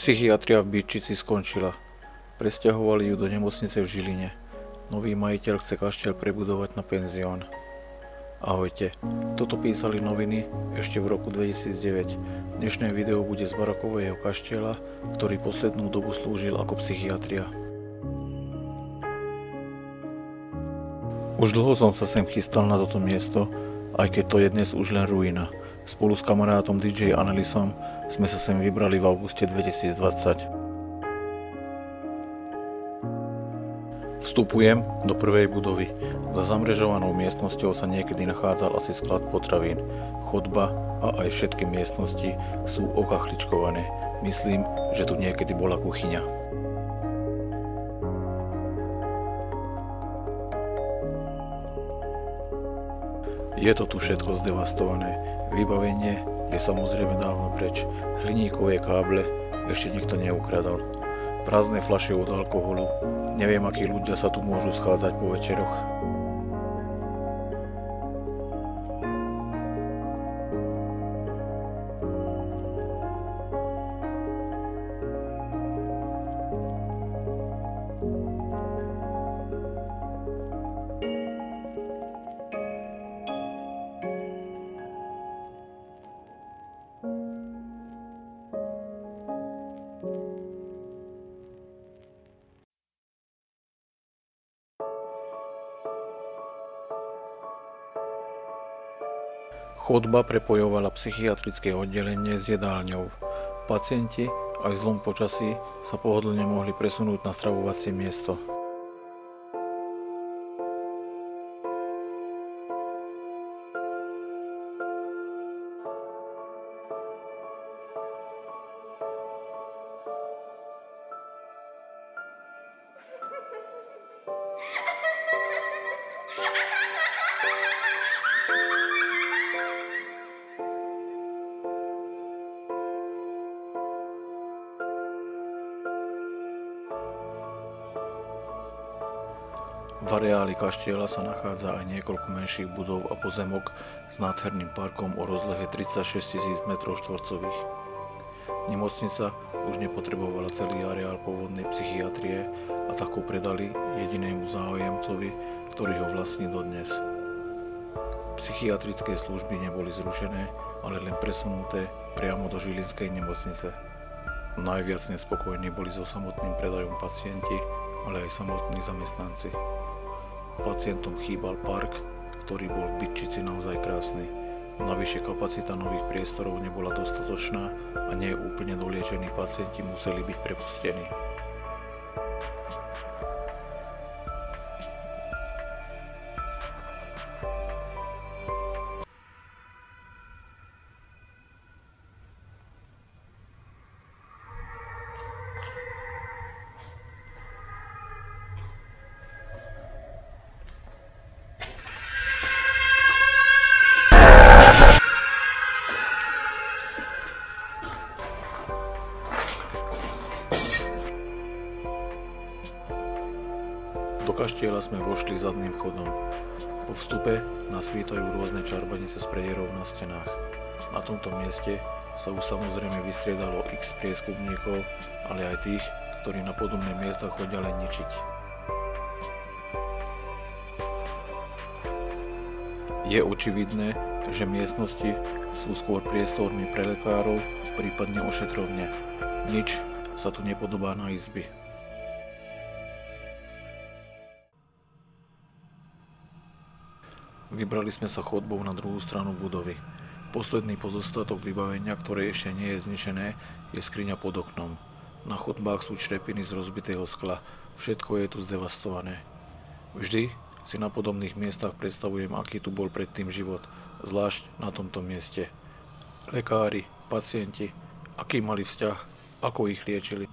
Psychiatria v Byčici skončila. Presťahovali ju do nemocnice v Žiline. Nový majiteľ chce kaštieľ prebudovať na penzión. Ahojte, toto písali noviny ešte v roku 2009. Dnešné video bude z barakového kaštieľa, ktorý poslednú dobu slúžil ako psychiatria. Už dlho som sa sem chystal na toto miesto, aj keď to je dnes už len ruina. Spolu s kamarátom DJ Annelisom sme sa sem vybrali v auguste 2020. Vstupujem do prvej budovy. Za zamrežovanou miestnosťou sa niekedy nachádzal asi sklad potravín. Chodba a aj všetky miestnosti sú okachličkované. Myslím, že tu niekedy bola kuchyňa. Je to tu všetko zdevastované. Vybavenie je samozrejme dávno preč. Hliníkové káble ešte nikto neukradol. Prázdne fľaše od alkoholu. Neviem, akí ľudia sa tu môžu schádzať po večeroch. Chodba prepojovala psychiatrické oddelenie s jedálňou. Pacienti aj v zlom počasí sa pohodlne mohli presunúť na stravovacie miesto. V areáli kaštieľa sa nachádza aj niekoľko menších budov a pozemok s nádherným parkom o rozlohe 36 000 m2. Nemocnica už nepotrebovala celý areál pôvodnej psychiatrie a tak ho predali jedinému záujemcovi, ktorý ho vlastní dodnes. Psychiatrické služby neboli zrušené, ale len presunuté priamo do Žilinskej nemocnice. Najviac nespokojní boli so samotným predajom pacienti, ale aj samotní zamestnanci. Pacientom chýbal park, ktorý bol v Byčici naozaj krásny. Navyše kapacita nových priestorov nebola dostatočná a nie úplne doliečení pacienti museli byť prepustení. Do kaštieľa sme vošli zadným chodom. Po vstupe nás vítajú rôzne čarbanice z predierov na stenách. Na tomto mieste sa už samozrejme vystriedalo x prieskupníkov, ale aj tých, ktorí na podobné miesta chodia len ničiť. Je očividné, že miestnosti sú skôr priestormi pre lekárov, prípadne ošetrovne. Nič sa tu nepodobá na izby. Vybrali sme sa chodbou na druhú stranu budovy. Posledný pozostatok vybavenia, ktoré ešte nie je zničené, je skriňa pod oknom. Na chodbách sú črepiny z rozbitého skla. Všetko je tu zdevastované. Vždy si na podobných miestach predstavujem, aký tu bol predtým život, zvlášť na tomto mieste. Lekári, pacienti, aký mali vzťah, ako ich liečili.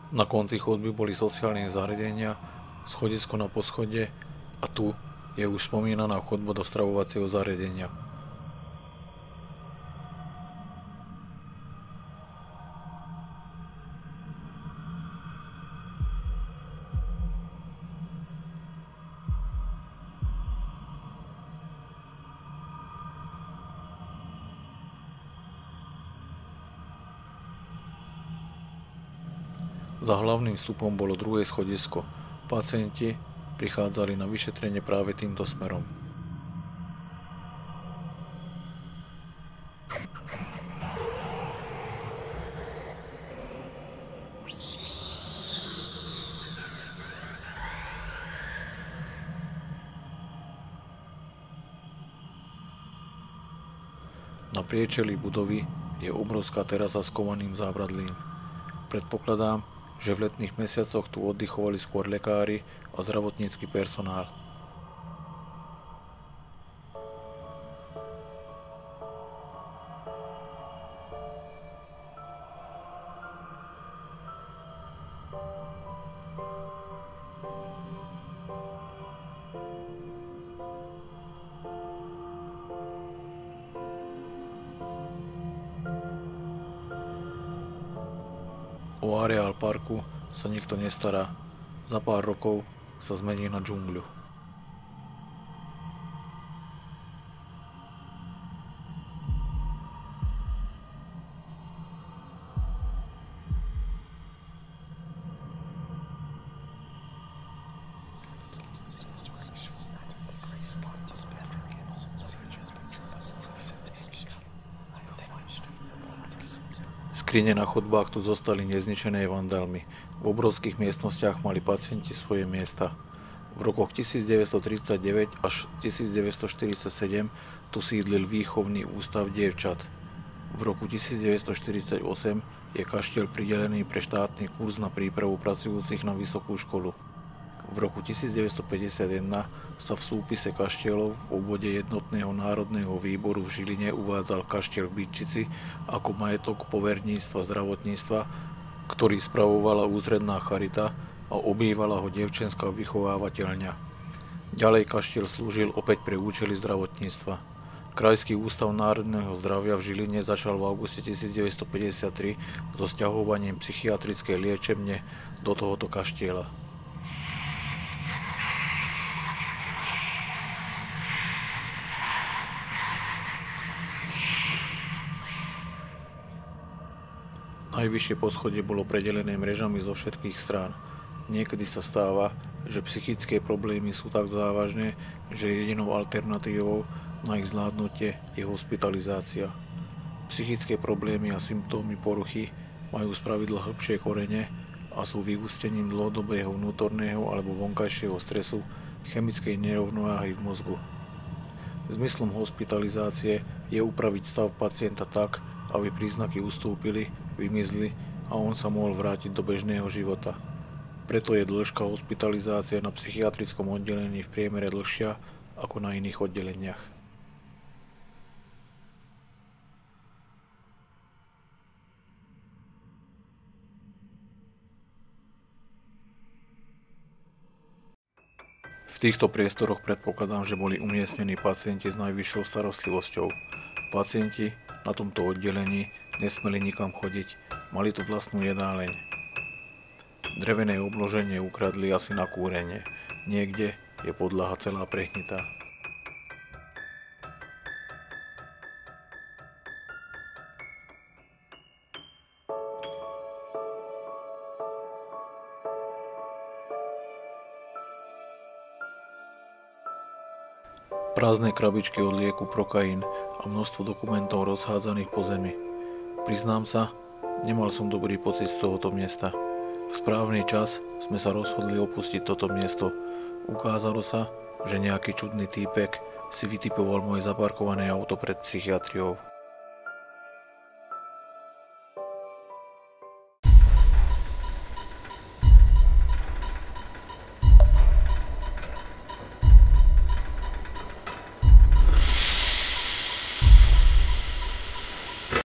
Na konci chodby boli sociálne zariadenia, schodisko na poschodie a tu je už spomínaná chodba do stravovacieho zariadenia. Za hlavným vstupom bolo druhé schodisko. Pacienti prichádzali na vyšetrenie práve týmto smerom. Na priečelí budovy je obrovská terasa s kovaným zábradlím. Predpokladám, že v letných mesiacoch tu oddychovali skôr lekári a zdravotnícky personál. O areál parku sa nikto nestará. Za pár rokov sa zmení na džungľu. Skrine na chodbách tu zostali nezničené vandalmi. V obrovských miestnostiach mali pacienti svoje miesta. V rokoch 1939 až 1947 tu sídlil výchovný ústav dievčat. V roku 1948 je kaštieľ pridelený pre štátny kurz na prípravu pracujúcich na vysokú školu. V roku 1951 sa v súpise kaštieľov v obvode Jednotného národného výboru v Žiline uvádzal kaštieľ v Bytčici ako majetok poverníctva zdravotníctva, ktorý spravovala ústredná charita a obývala ho dievčenská vychovávateľňa. Ďalej kaštieľ slúžil opäť pre účely zdravotníctva. Krajský ústav národného zdravia v Žiline začal v auguste 1953 so sťahovaním psychiatrickej liečebne do tohoto kaštieľa. Najvyššie poschodie bolo predelené mrežami zo všetkých strán. Niekedy sa stáva, že psychické problémy sú tak závažné, že jedinou alternatívou na ich zvládnutie je hospitalizácia. Psychické problémy a symptómy poruchy majú spravidla hĺbšie korene a sú vyústením dlhodobého vnútorného alebo vonkajšieho stresu, chemickej nerovnováhy v mozgu. Zmyslom hospitalizácie je upraviť stav pacienta tak, aby príznaky ustúpili, vymizli a on sa mohol vrátiť do bežného života. Preto je dĺžka hospitalizácie na psychiatrickom oddelení v priemere dlhšia ako na iných oddeleniach. V týchto priestoroch predpokladám, že boli umiestnení pacienti s najvyššou starostlivosťou. Pacienti na tomto oddelení nesmeli nikam chodiť, mali tu vlastnú jedáleň. Drevené obloženie ukradli asi na kúrenie, niekde je podlaha celá prehnitá. Prázdne krabičky od lieku Prokain a množstvo dokumentov rozhádzaných po zemi. Priznám sa, nemal som dobrý pocit z tohoto miesta. V správny čas sme sa rozhodli opustiť toto miesto. Ukázalo sa, že nejaký čudný týpek si vytipoval moje zaparkované auto pred psychiatriou.